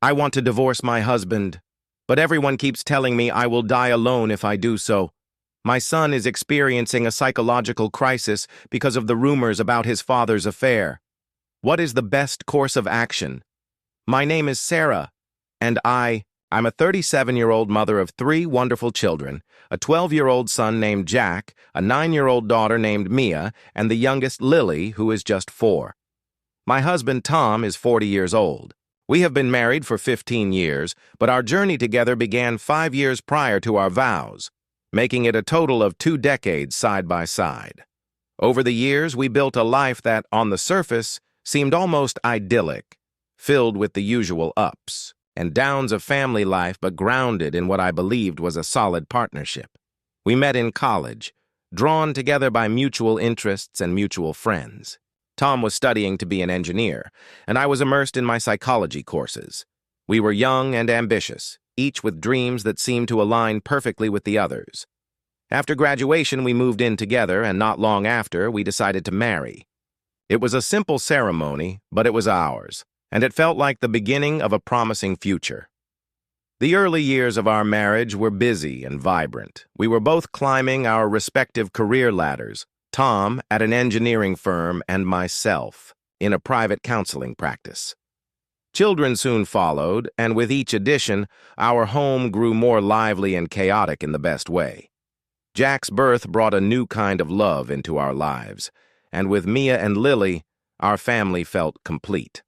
I want to divorce my husband, but everyone keeps telling me I will die alone if I do so. My son is experiencing a psychological crisis because of the rumors about his father's affair. What is the best course of action? My name is Sarah, and I'm a 37-year-old mother of 3 wonderful children, a 12-year-old son named Jack, a 9-year-old daughter named Mia, and the youngest Lily, who is just 4. My husband Tom is 40 years old. We have been married for 15 years, but our journey together began 5 years prior to our vows, making it a total of 2 decades side by side. Over the years, we built a life that, on the surface, seemed almost idyllic, filled with the usual ups and downs of family life, but grounded in what I believed was a solid partnership. We met in college, drawn together by mutual interests and mutual friends. Tom was studying to be an engineer, and I was immersed in my psychology courses. We were young and ambitious, each with dreams that seemed to align perfectly with the others. After graduation, we moved in together, and not long after, we decided to marry. It was a simple ceremony, but it was ours, and it felt like the beginning of a promising future. The early years of our marriage were busy and vibrant. We were both climbing our respective career ladders, Tom at an engineering firm and myself in a private counseling practice. Children soon followed, and with each addition, our home grew more lively and chaotic in the best way. Jack's birth brought a new kind of love into our lives, and with Mia and Lily, our family felt complete.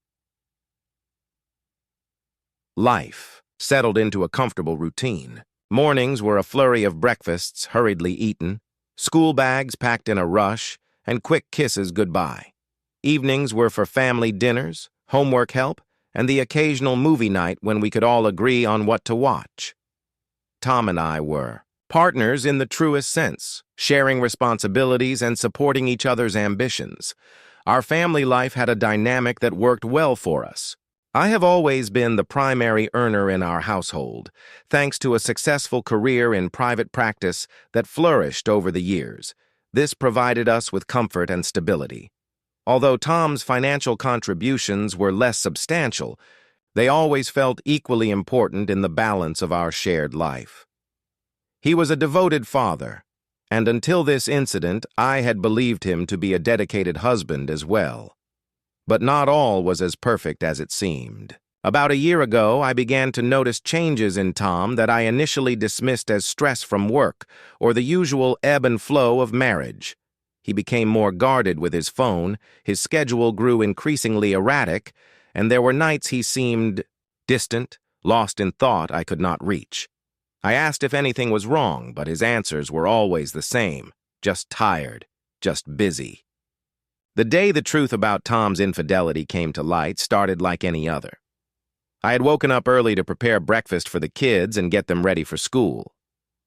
Life settled into a comfortable routine. Mornings were a flurry of breakfasts hurriedly eaten, school bags packed in a rush, and quick kisses goodbye. Evenings were for family dinners, homework help, and the occasional movie night when we could all agree on what to watch. Tom and I were partners in the truest sense, sharing responsibilities and supporting each other's ambitions. Our family life had a dynamic that worked well for us. I have always been the primary earner in our household, thanks to a successful career in private practice that flourished over the years. This provided us with comfort and stability. Although Tom's financial contributions were less substantial, they always felt equally important in the balance of our shared life. He was a devoted father, and until this incident, I had believed him to be a dedicated husband as well. But not all was as perfect as it seemed. About a year ago, I began to notice changes in Tom that I initially dismissed as stress from work or the usual ebb and flow of marriage. He became more guarded with his phone, his schedule grew increasingly erratic, and there were nights he seemed distant, lost in thought I could not reach. I asked if anything was wrong, but his answers were always the same, just tired, just busy. The day the truth about Tom's infidelity came to light started like any other. I had woken up early to prepare breakfast for the kids and get them ready for school.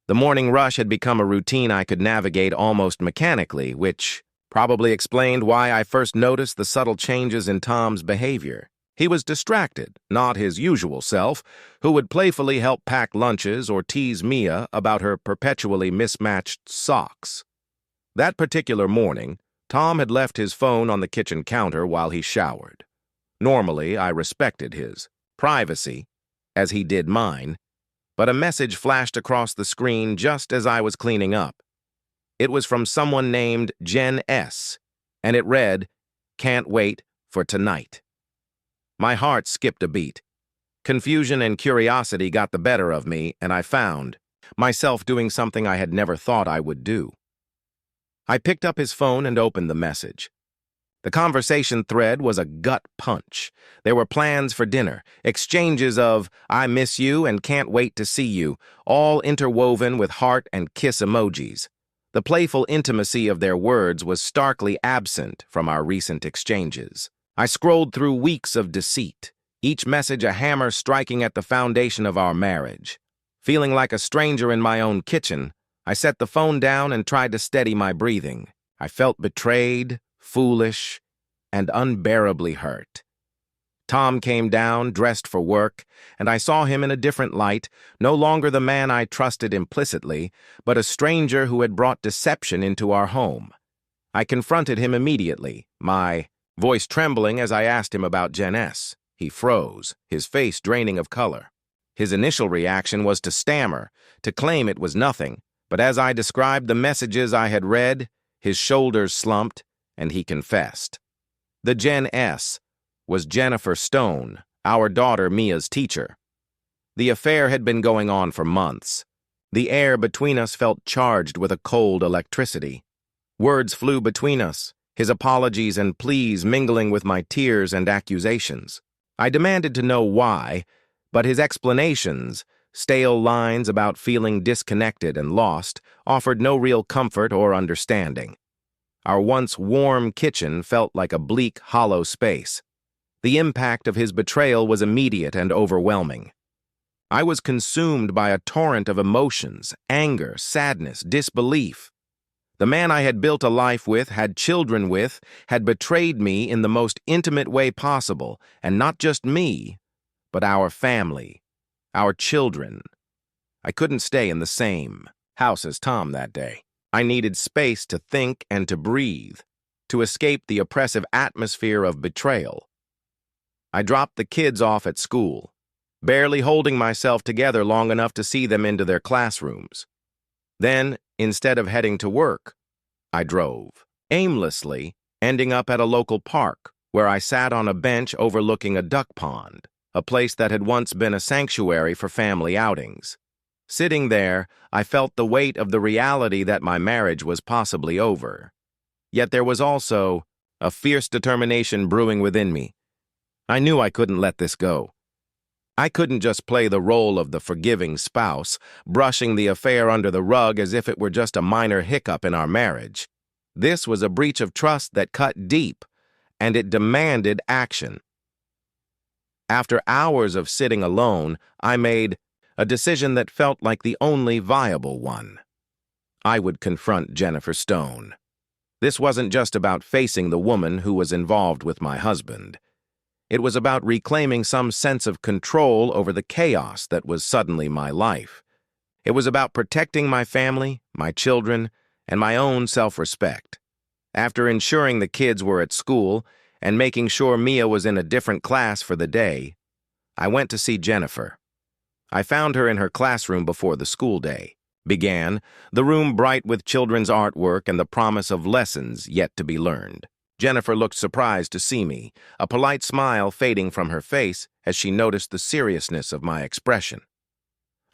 The morning rush had become a routine I could navigate almost mechanically, which probably explained why I first noticed the subtle changes in Tom's behavior. He was distracted, not his usual self, who would playfully help pack lunches or tease Mia about her perpetually mismatched socks. That particular morning, Tom had left his phone on the kitchen counter while he showered. Normally, I respected his privacy, as he did mine, but a message flashed across the screen just as I was cleaning up. It was from someone named Jen S., and it read, "Can't wait for tonight." My heart skipped a beat. Confusion and curiosity got the better of me, and I found myself doing something I had never thought I would do. I picked up his phone and opened the message. The conversation thread was a gut punch. There were plans for dinner, exchanges of "I miss you" and "can't wait to see you," all interwoven with heart and kiss emojis. The playful intimacy of their words was starkly absent from our recent exchanges. I scrolled through weeks of deceit, each message a hammer striking at the foundation of our marriage. Feeling like a stranger in my own kitchen, I set the phone down and tried to steady my breathing. I felt betrayed, foolish, and unbearably hurt. Tom came down, dressed for work, and I saw him in a different light, no longer the man I trusted implicitly, but a stranger who had brought deception into our home. I confronted him immediately, my voice trembling as I asked him about Jen S. He froze, his face draining of color. His initial reaction was to stammer, to claim it was nothing, but as I described the messages I had read, his shoulders slumped, and he confessed. The Gen S was Jennifer Stone, our daughter Mia's teacher. The affair had been going on for months. The air between us felt charged with a cold electricity. Words flew between us, his apologies and pleas mingling with my tears and accusations. I demanded to know why, but his explanations, stale lines about feeling disconnected and lost, offered no real comfort or understanding. Our once warm kitchen felt like a bleak, hollow space. The impact of his betrayal was immediate and overwhelming. I was consumed by a torrent of emotions, anger, sadness, disbelief. The man I had built a life with, had children with, had betrayed me in the most intimate way possible, and not just me, but our family, our children. I couldn't stay in the same house as Tom that day. I needed space to think and to breathe, to escape the oppressive atmosphere of betrayal. I dropped the kids off at school, barely holding myself together long enough to see them into their classrooms. Then, instead of heading to work, I drove, aimlessly, ending up at a local park, where I sat on a bench overlooking a duck pond, a place that had once been a sanctuary for family outings. Sitting there, I felt the weight of the reality that my marriage was possibly over. Yet there was also a fierce determination brewing within me. I knew I couldn't let this go. I couldn't just play the role of the forgiving spouse, brushing the affair under the rug as if it were just a minor hiccup in our marriage. This was a breach of trust that cut deep, and it demanded action. After hours of sitting alone, I made a decision that felt like the only viable one. I would confront Jennifer Stone. This wasn't just about facing the woman who was involved with my husband. It was about reclaiming some sense of control over the chaos that was suddenly my life. It was about protecting my family, my children, and my own self-respect. After ensuring the kids were at school and making sure Mia was in a different class for the day, I went to see Jennifer. I found her in her classroom before the school day began, the room bright with children's artwork and the promise of lessons yet to be learned. Jennifer looked surprised to see me, a polite smile fading from her face as she noticed the seriousness of my expression.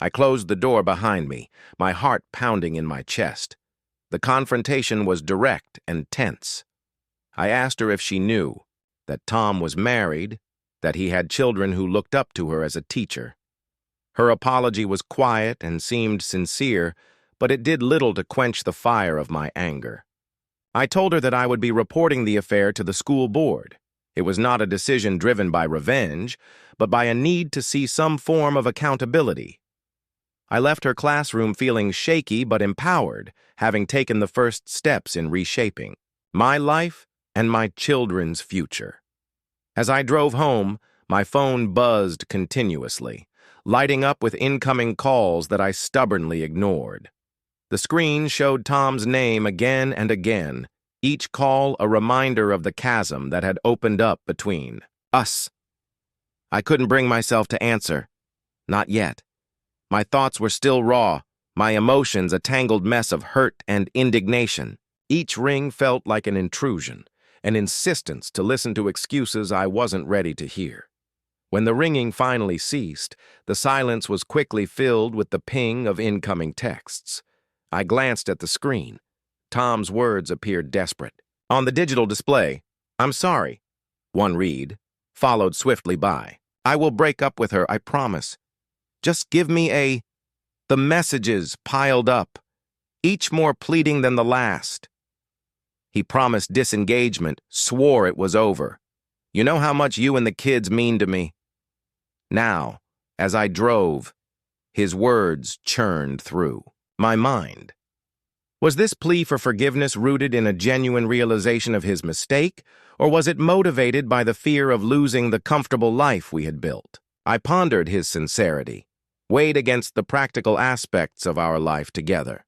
I closed the door behind me, my heart pounding in my chest. The confrontation was direct and tense. I asked her if she knew that Tom was married, that he had children who looked up to her as a teacher. Her apology was quiet and seemed sincere, but it did little to quench the fire of my anger. I told her that I would be reporting the affair to the school board. It was not a decision driven by revenge, but by a need to see some form of accountability. I left her classroom feeling shaky but empowered, having taken the first steps in reshaping my life and my children's future. As I drove home, my phone buzzed continuously, lighting up with incoming calls that I stubbornly ignored. The screen showed Tom's name again and again, each call a reminder of the chasm that had opened up between us. I couldn't bring myself to answer. Not yet. My thoughts were still raw, my emotions a tangled mess of hurt and indignation. Each ring felt like an intrusion, an insistence to listen to excuses I wasn't ready to hear. When the ringing finally ceased, the silence was quickly filled with the ping of incoming texts. I glanced at the screen. Tom's words appeared desperate. On the digital display, "I'm sorry," one read, followed swiftly by, "I will break up with her, I promise. Just give me a—" The messages piled up, each more pleading than the last. He promised disengagement, swore it was over. "You know how much you and the kids mean to me." Now, as I drove, his words churned through my mind. Was this plea for forgiveness rooted in a genuine realization of his mistake, or was it motivated by the fear of losing the comfortable life we had built? I pondered his sincerity, weighed against the practical aspects of our life together.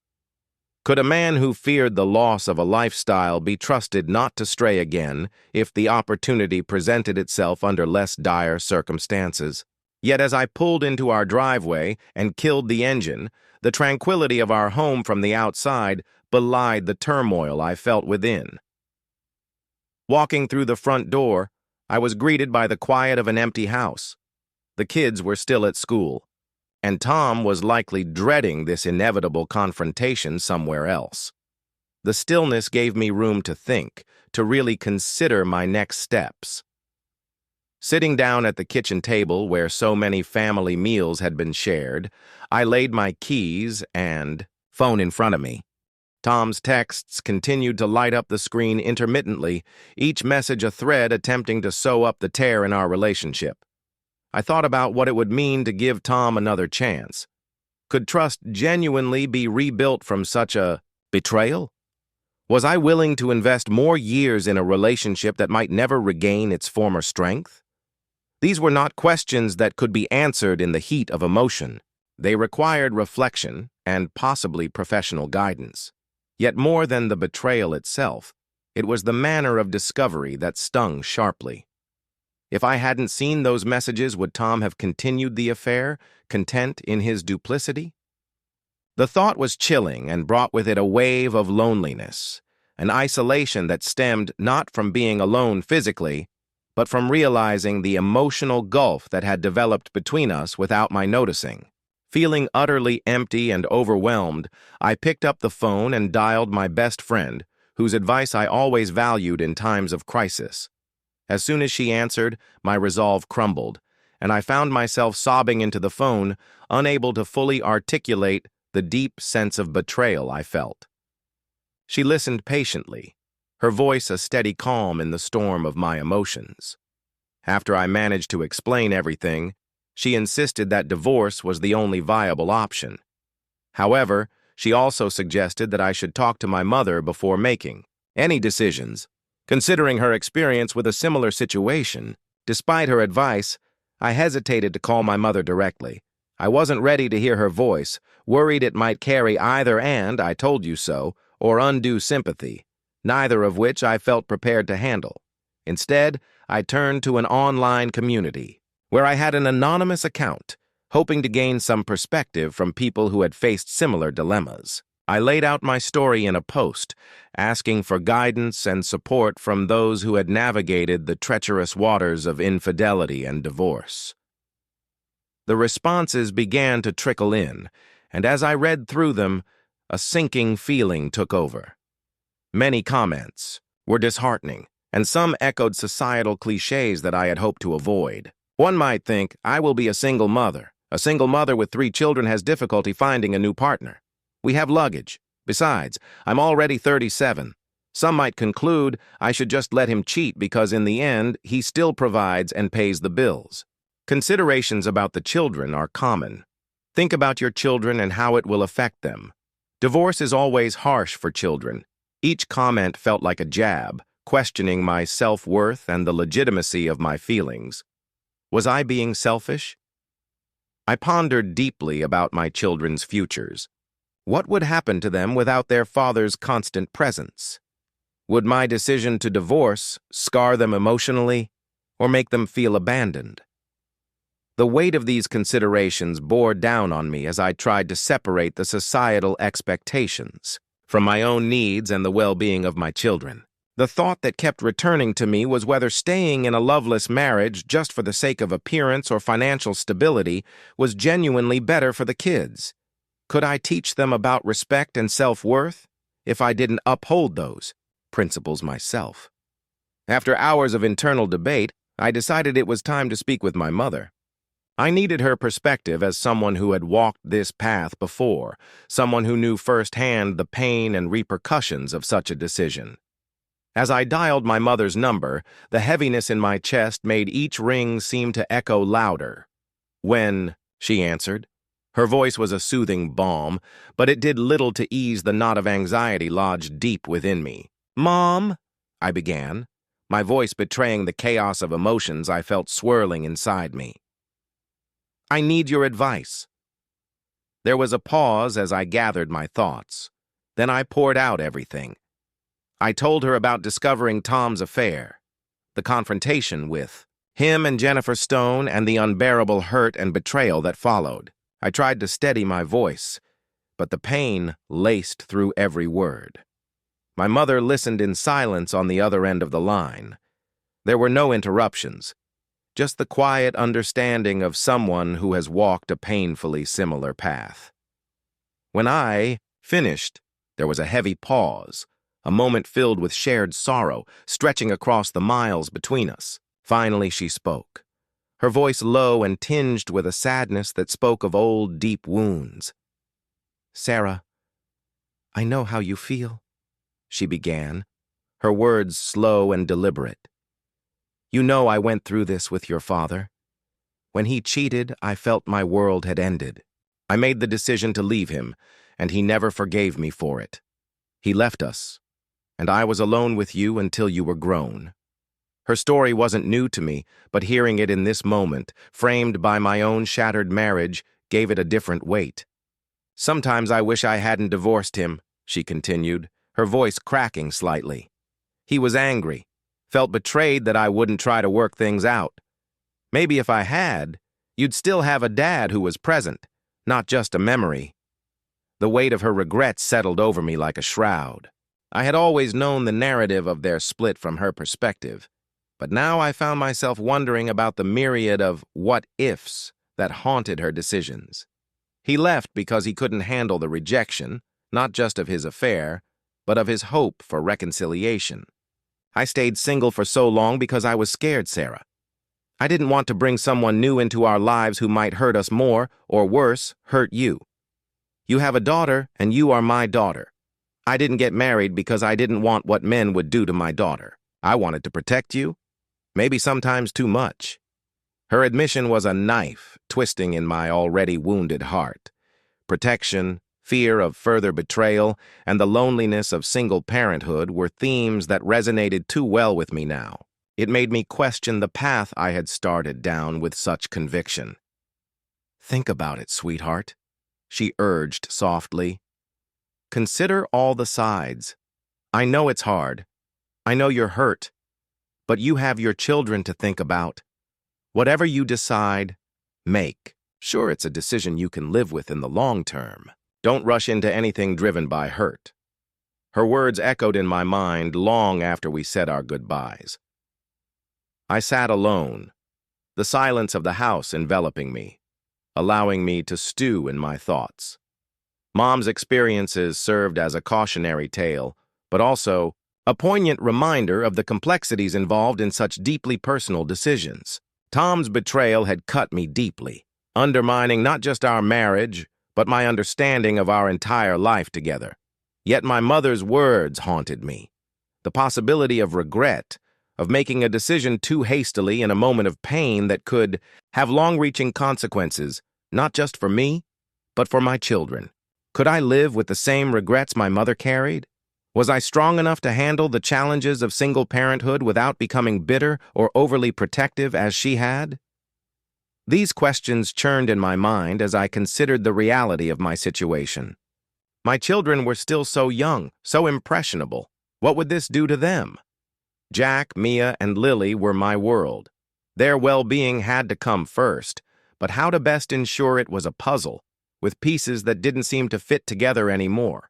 Could a man who feared the loss of a lifestyle be trusted not to stray again if the opportunity presented itself under less dire circumstances? Yet as I pulled into our driveway and killed the engine, the tranquility of our home from the outside belied the turmoil I felt within. Walking through the front door, I was greeted by the quiet of an empty house. The kids were still at school, and Tom was likely dreading this inevitable confrontation somewhere else. The stillness gave me room to think, to really consider my next steps. Sitting down at the kitchen table where so many family meals had been shared, I laid my keys and phone in front of me. Tom's texts continued to light up the screen intermittently, each message a thread attempting to sew up the tear in our relationship. I thought about what it would mean to give Tom another chance. Could trust genuinely be rebuilt from such a betrayal? Was I willing to invest more years in a relationship that might never regain its former strength? These were not questions that could be answered in the heat of emotion. They required reflection and possibly professional guidance. Yet more than the betrayal itself, it was the manner of discovery that stung sharply. If I hadn't seen those messages, would Tom have continued the affair, content in his duplicity? The thought was chilling and brought with it a wave of loneliness, an isolation that stemmed not from being alone physically, but from realizing the emotional gulf that had developed between us without my noticing. Feeling utterly empty and overwhelmed, I picked up the phone and dialed my best friend, whose advice I always valued in times of crisis. As soon as she answered, my resolve crumbled, and I found myself sobbing into the phone, unable to fully articulate the deep sense of betrayal I felt. She listened patiently, her voice a steady calm in the storm of my emotions. After I managed to explain everything, she insisted that divorce was the only viable option. However, she also suggested that I should talk to my mother before making any decisions. Considering her experience with a similar situation, despite her advice, I hesitated to call my mother directly. I wasn't ready to hear her voice, worried it might carry either "and I told you so" or undue sympathy, neither of which I felt prepared to handle. Instead, I turned to an online community, where I had an anonymous account, hoping to gain some perspective from people who had faced similar dilemmas. I laid out my story in a post, asking for guidance and support from those who had navigated the treacherous waters of infidelity and divorce. The responses began to trickle in, and as I read through them, a sinking feeling took over. Many comments were disheartening, and some echoed societal cliches that I had hoped to avoid. One might think, I will be a single mother. A single mother with 3 children has difficulty finding a new partner. We have luggage. Besides, I'm already 37. Some might conclude I should just let him cheat because in the end, he still provides and pays the bills. Considerations about the children are common. Think about your children and how it will affect them. Divorce is always harsh for children. Each comment felt like a jab, questioning my self-worth and the legitimacy of my feelings. Was I being selfish? I pondered deeply about my children's futures. What would happen to them without their father's constant presence? Would my decision to divorce scar them emotionally or make them feel abandoned? The weight of these considerations bore down on me as I tried to separate the societal expectations from my own needs and the well-being of my children. The thought that kept returning to me was whether staying in a loveless marriage just for the sake of appearance or financial stability was genuinely better for the kids. Could I teach them about respect and self-worth if I didn't uphold those principles myself? After hours of internal debate, I decided it was time to speak with my mother. I needed her perspective as someone who had walked this path before, someone who knew firsthand the pain and repercussions of such a decision. As I dialed my mother's number, the heaviness in my chest made each ring seem to echo louder. "When," she answered. Her voice was a soothing balm, but it did little to ease the knot of anxiety lodged deep within me. "Mom," I began, my voice betraying the chaos of emotions I felt swirling inside me. "I need your advice." There was a pause as I gathered my thoughts. Then I poured out everything. I told her about discovering Tom's affair, the confrontation with him and Jennifer Stone, and the unbearable hurt and betrayal that followed. I tried to steady my voice, but the pain laced through every word. My mother listened in silence on the other end of the line. There were no interruptions, just the quiet understanding of someone who has walked a painfully similar path. When I finished, there was a heavy pause, a moment filled with shared sorrow, stretching across the miles between us. Finally, she spoke, her voice low and tinged with a sadness that spoke of old, deep wounds. "Sarah, I know how you feel," she began, her words slow and deliberate. "You know I went through this with your father. When he cheated, I felt my world had ended. I made the decision to leave him, and he never forgave me for it. He left us, and I was alone with you until you were grown." Her story wasn't new to me, but hearing it in this moment, framed by my own shattered marriage, gave it a different weight. "Sometimes I wish I hadn't divorced him," she continued, her voice cracking slightly. "He was angry, felt betrayed that I wouldn't try to work things out. Maybe if I had, you'd still have a dad who was present, not just a memory." The weight of her regret settled over me like a shroud. I had always known the narrative of their split from her perspective, but now I found myself wondering about the myriad of what-ifs that haunted her decisions. He left because he couldn't handle the rejection, not just of his affair, but of his hope for reconciliation. I stayed single for so long because I was scared, Sarah. I didn't want to bring someone new into our lives who might hurt us more, or worse, hurt you. You have a daughter, and you are my daughter. I didn't get married because I didn't want what men would do to my daughter. I wanted to protect you, maybe sometimes too much. Her admission was a knife twisting in my already wounded heart. Protection, fear of further betrayal, and the loneliness of single parenthood were themes that resonated too well with me now. It made me question the path I had started down with such conviction. "Think about it, sweetheart," she urged softly. "Consider all the sides. I know it's hard. I know you're hurt. But you have your children to think about. Whatever you decide, make. Sure, it's a decision you can live with in the long term. Don't rush into anything driven by hurt." Her words echoed in my mind long after we said our goodbyes. I sat alone, the silence of the house enveloping me, allowing me to stew in my thoughts. Mom's experiences served as a cautionary tale, but also a poignant reminder of the complexities involved in such deeply personal decisions. Tom's betrayal had cut me deeply, undermining not just our marriage, but my understanding of our entire life together. Yet my mother's words haunted me. The possibility of regret, of making a decision too hastily in a moment of pain that could have long-reaching consequences, not just for me, but for my children. Could I live with the same regrets my mother carried? Was I strong enough to handle the challenges of single parenthood without becoming bitter or overly protective as she had? These questions churned in my mind as I considered the reality of my situation. My children were still so young, so impressionable. What would this do to them? Jack, Mia, and Lily were my world. Their well-being had to come first, but how to best ensure it was a puzzle, with pieces that didn't seem to fit together anymore.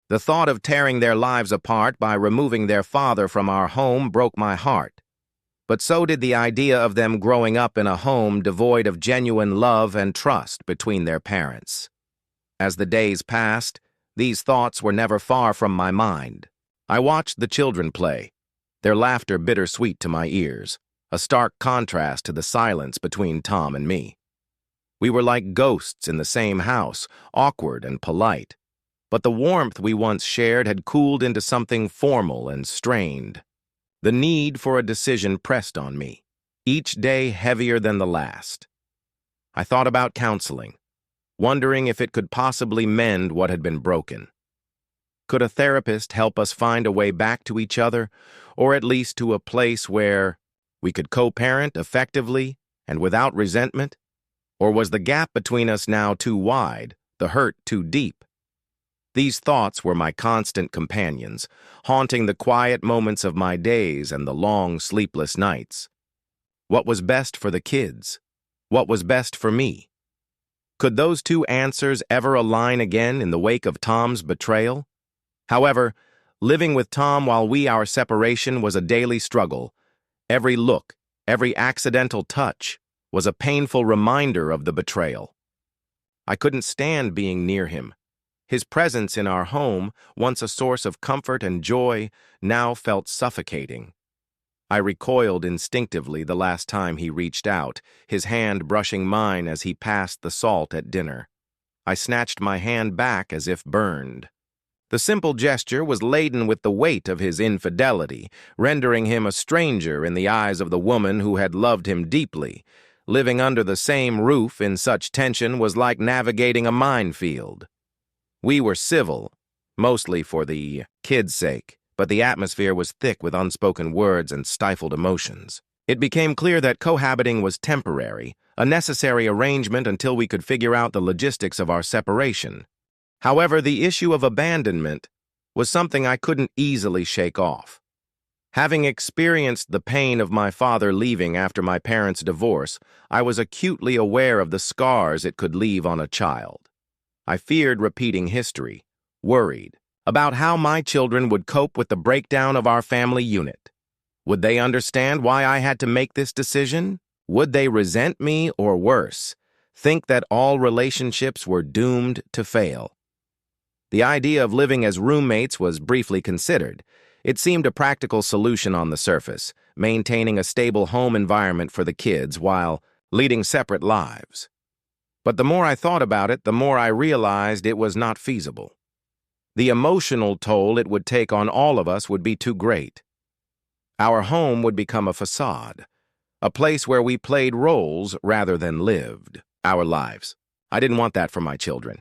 The thought of tearing their lives apart by removing their father from our home broke my heart. But so did the idea of them growing up in a home devoid of genuine love and trust between their parents. As the days passed, these thoughts were never far from my mind. I watched the children play, their laughter bittersweet to my ears, a stark contrast to the silence between Tom and me. We were like ghosts in the same house, awkward and polite. But the warmth we once shared had cooled into something formal and strained. The need for a decision pressed on me, each day heavier than the last. I thought about counseling, wondering if it could possibly mend what had been broken. Could a therapist help us find a way back to each other, or at least to a place where we could co-parent effectively and without resentment? Or was the gap between us now too wide, the hurt too deep? These thoughts were my constant companions, haunting the quiet moments of my days and the long, sleepless nights. What was best for the kids? What was best for me? Could those two answers ever align again in the wake of Tom's betrayal? However, living with Tom while our separation was a daily struggle. Every look, every accidental touch, was a painful reminder of the betrayal. I couldn't stand being near him. His presence in our home, once a source of comfort and joy, now felt suffocating. I recoiled instinctively the last time he reached out, his hand brushing mine as he passed the salt at dinner. I snatched my hand back as if burned. The simple gesture was laden with the weight of his infidelity, rendering him a stranger in the eyes of the woman who had loved him deeply. Living under the same roof in such tension was like navigating a minefield. We were civil, mostly for the kids' sake, but the atmosphere was thick with unspoken words and stifled emotions. It became clear that cohabiting was temporary, a necessary arrangement until we could figure out the logistics of our separation. However, the issue of abandonment was something I couldn't easily shake off. Having experienced the pain of my father leaving after my parents' divorce, I was acutely aware of the scars it could leave on a child. I feared repeating history, worried about how my children would cope with the breakdown of our family unit. Would they understand why I had to make this decision? Would they resent me, or worse, think that all relationships were doomed to fail? The idea of living as roommates was briefly considered. It seemed a practical solution on the surface, maintaining a stable home environment for the kids while leading separate lives. But the more I thought about it, the more I realized it was not feasible. The emotional toll it would take on all of us would be too great. Our home would become a facade, a place where we played roles rather than lived our lives. I didn't want that for my children.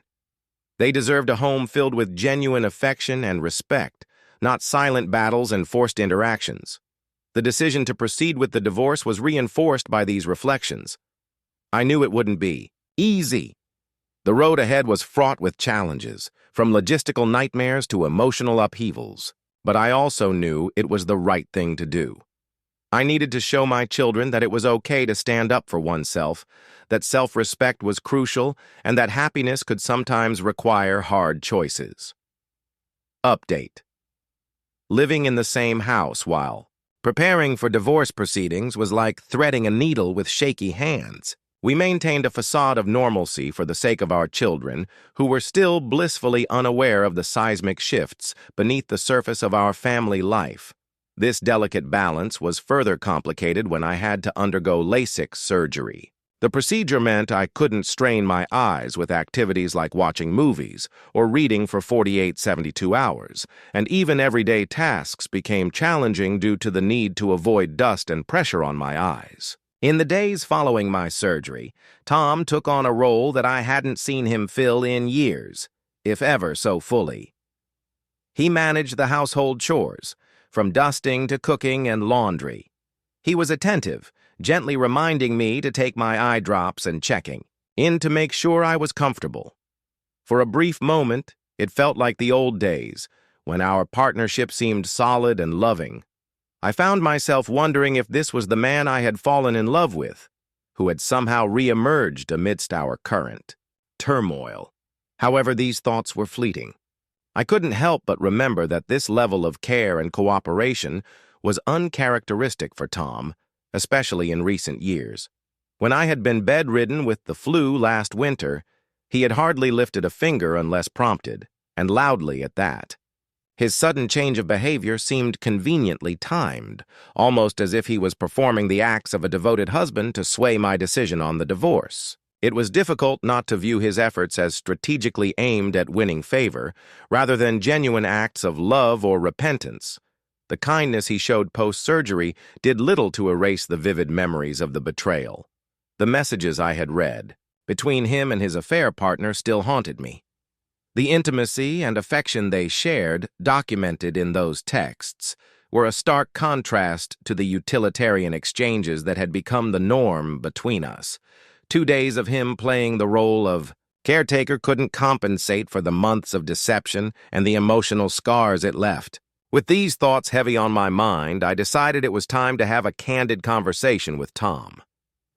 They deserved a home filled with genuine affection and respect, not silent battles and forced interactions. The decision to proceed with the divorce was reinforced by these reflections. I knew it wouldn't be easy. The road ahead was fraught with challenges, from logistical nightmares to emotional upheavals. But I also knew it was the right thing to do. I needed to show my children that it was okay to stand up for oneself, that self-respect was crucial, and that happiness could sometimes require hard choices. Update. Living in the same house while preparing for divorce proceedings was like threading a needle with shaky hands. We maintained a facade of normalcy for the sake of our children, who were still blissfully unaware of the seismic shifts beneath the surface of our family life. This delicate balance was further complicated when I had to undergo LASIK surgery. The procedure meant I couldn't strain my eyes with activities like watching movies or reading for 72 hours, and even everyday tasks became challenging due to the need to avoid dust and pressure on my eyes. In the days following my surgery, Tom took on a role that I hadn't seen him fill in years, if ever so fully. He managed the household chores, from dusting to cooking and laundry. He was attentive, gently reminding me to take my eye drops and checking in to make sure I was comfortable. For a brief moment, it felt like the old days, when our partnership seemed solid and loving. I found myself wondering if this was the man I had fallen in love with, who had somehow re-emerged amidst our current turmoil. However, these thoughts were fleeting. I couldn't help but remember that this level of care and cooperation was uncharacteristic for Tom, especially in recent years. When I had been bedridden with the flu last winter, he had hardly lifted a finger unless prompted, and loudly at that. His sudden change of behavior seemed conveniently timed, almost as if he was performing the acts of a devoted husband to sway my decision on the divorce. It was difficult not to view his efforts as strategically aimed at winning favor, rather than genuine acts of love or repentance. The kindness he showed post-surgery did little to erase the vivid memories of the betrayal. The messages I had read, between him and his affair partner, still haunted me. The intimacy and affection they shared, documented in those texts, were a stark contrast to the utilitarian exchanges that had become the norm between us. 2 days of him playing the role of Caretaker couldn't compensate for the months of deception and the emotional scars it left. With these thoughts heavy on my mind, I decided it was time to have a candid conversation with Tom.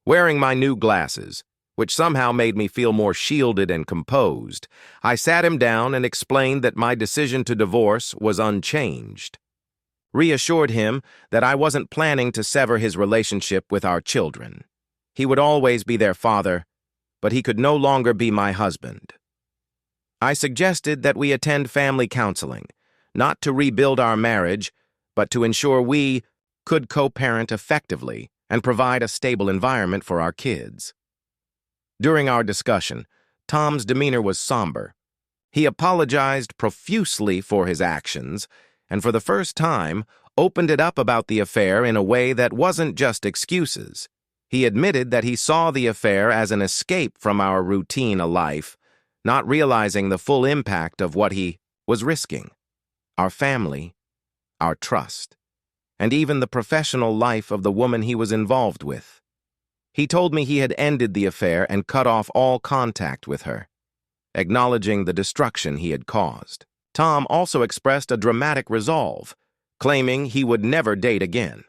Wearing my new glasses, which somehow made me feel more shielded and composed, I sat him down and explained that my decision to divorce was unchanged. Reassured him that I wasn't planning to sever his relationship with our children. He would always be their father, but he could no longer be my husband. I suggested that we attend family counseling, not to rebuild our marriage, but to ensure we could co-parent effectively and provide a stable environment for our kids. During our discussion, Tom's demeanor was somber. He apologized profusely for his actions, and for the first time, opened it up about the affair in a way that wasn't just excuses. He admitted that he saw the affair as an escape from our routine of life, not realizing the full impact of what he was risking. Our family, our trust, and even the professional life of the woman he was involved with. He told me he had ended the affair and cut off all contact with her, acknowledging the destruction he had caused. Tom also expressed a dramatic resolve, claiming he would never date again.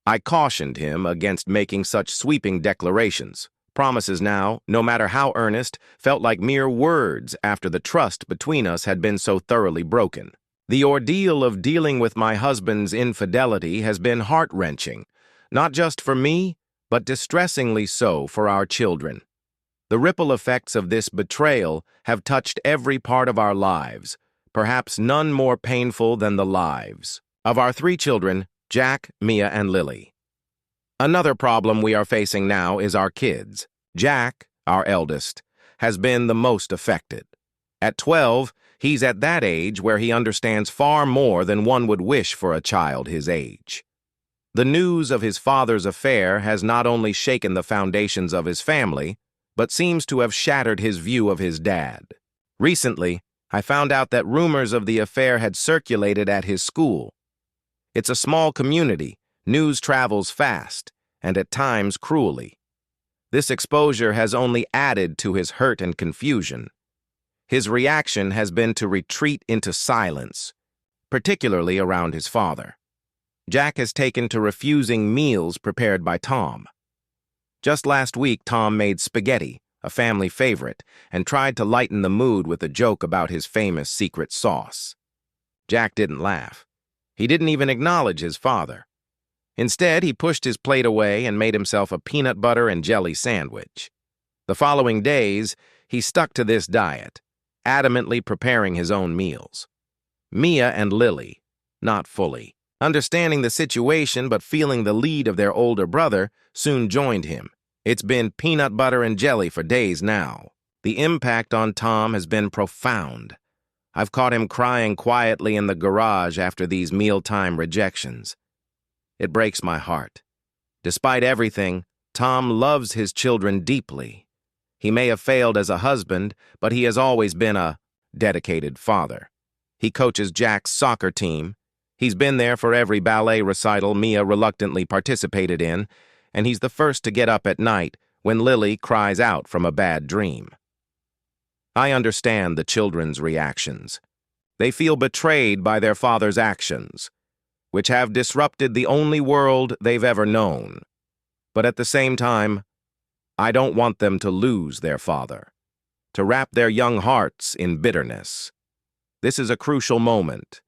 I cautioned him against making such sweeping declarations. Promises now, no matter how earnest, felt like mere words after the trust between us had been so thoroughly broken. The ordeal of dealing with my husband's infidelity has been heart-wrenching, not just for me, but distressingly so for our children. The ripple effects of this betrayal have touched every part of our lives, perhaps none more painful than the lives of our 3 children, Jack, Mia, and Lily. Another problem we are facing now is our kids. Jack, our eldest, has been the most affected. At 12, he's at that age where he understands far more than one would wish for a child his age. The news of his father's affair has not only shaken the foundations of his family, but seems to have shattered his view of his dad. Recently, I found out that rumors of the affair had circulated at his school. It's a small community, news travels fast, and at times cruelly. This exposure has only added to his hurt and confusion. His reaction has been to retreat into silence, particularly around his father. Jack has taken to refusing meals prepared by Tom. Just last week, Tom made spaghetti, a family favorite, and tried to lighten the mood with a joke about his famous secret sauce. Jack didn't laugh. He didn't even acknowledge his father. Instead, he pushed his plate away and made himself a peanut butter and jelly sandwich. The following days, he stuck to this diet, adamantly preparing his own meals. Mia and Lily, not fully understanding the situation but feeling the lead of their older brother, soon joined him. It's been peanut butter and jelly for days now. The impact on Tom has been profound. I've caught him crying quietly in the garage after these mealtime rejections. It breaks my heart. Despite everything, Tom loves his children deeply. He may have failed as a husband, but he has always been a dedicated father. He coaches Jack's soccer team. He's been there for every ballet recital Mia reluctantly participated in, and he's the first to get up at night when Lily cries out from a bad dream. I understand the children's reactions. They feel betrayed by their father's actions, which have disrupted the only world they've ever known. But at the same time, I don't want them to lose their father, to wrap their young hearts in bitterness. This is a crucial moment,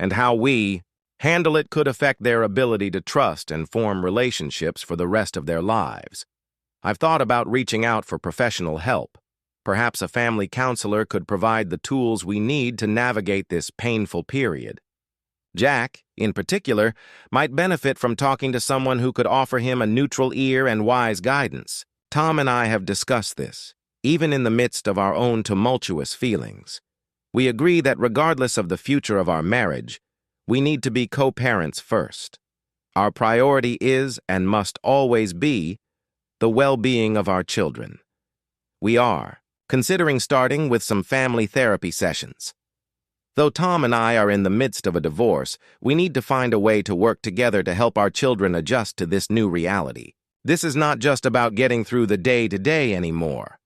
and how we handle it could affect their ability to trust and form relationships for the rest of their lives. I've thought about reaching out for professional help. Perhaps a family counselor could provide the tools we need to navigate this painful period. Jack, in particular, might benefit from talking to someone who could offer him a neutral ear and wise guidance. Tom and I have discussed this, even in the midst of our own tumultuous feelings. We agree that regardless of the future of our marriage, we need to be co-parents first. Our priority is and must always be the well-being of our children. We are considering starting with some family therapy sessions. Though Tom and I are in the midst of a divorce, we need to find a way to work together to help our children adjust to this new reality. This is not just about getting through the day-to-day anymore.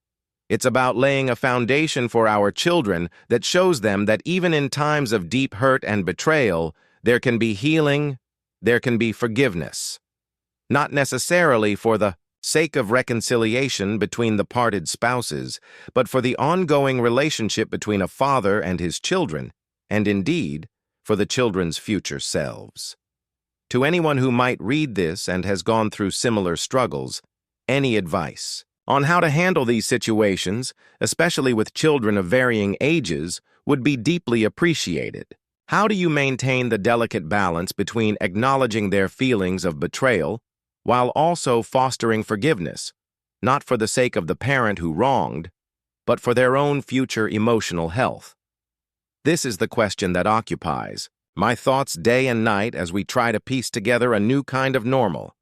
It's about laying a foundation for our children that shows them that even in times of deep hurt and betrayal, there can be healing, there can be forgiveness. Not necessarily for the sake of reconciliation between the parted spouses, but for the ongoing relationship between a father and his children, and indeed, for the children's future selves. To anyone who might read this and has gone through similar struggles, any advice on how to handle these situations, especially with children of varying ages, would be deeply appreciated. How do you maintain the delicate balance between acknowledging their feelings of betrayal while also fostering forgiveness, not for the sake of the parent who wronged, but for their own future emotional health? This is the question that occupies my thoughts day and night as we try to piece together a new kind of normal.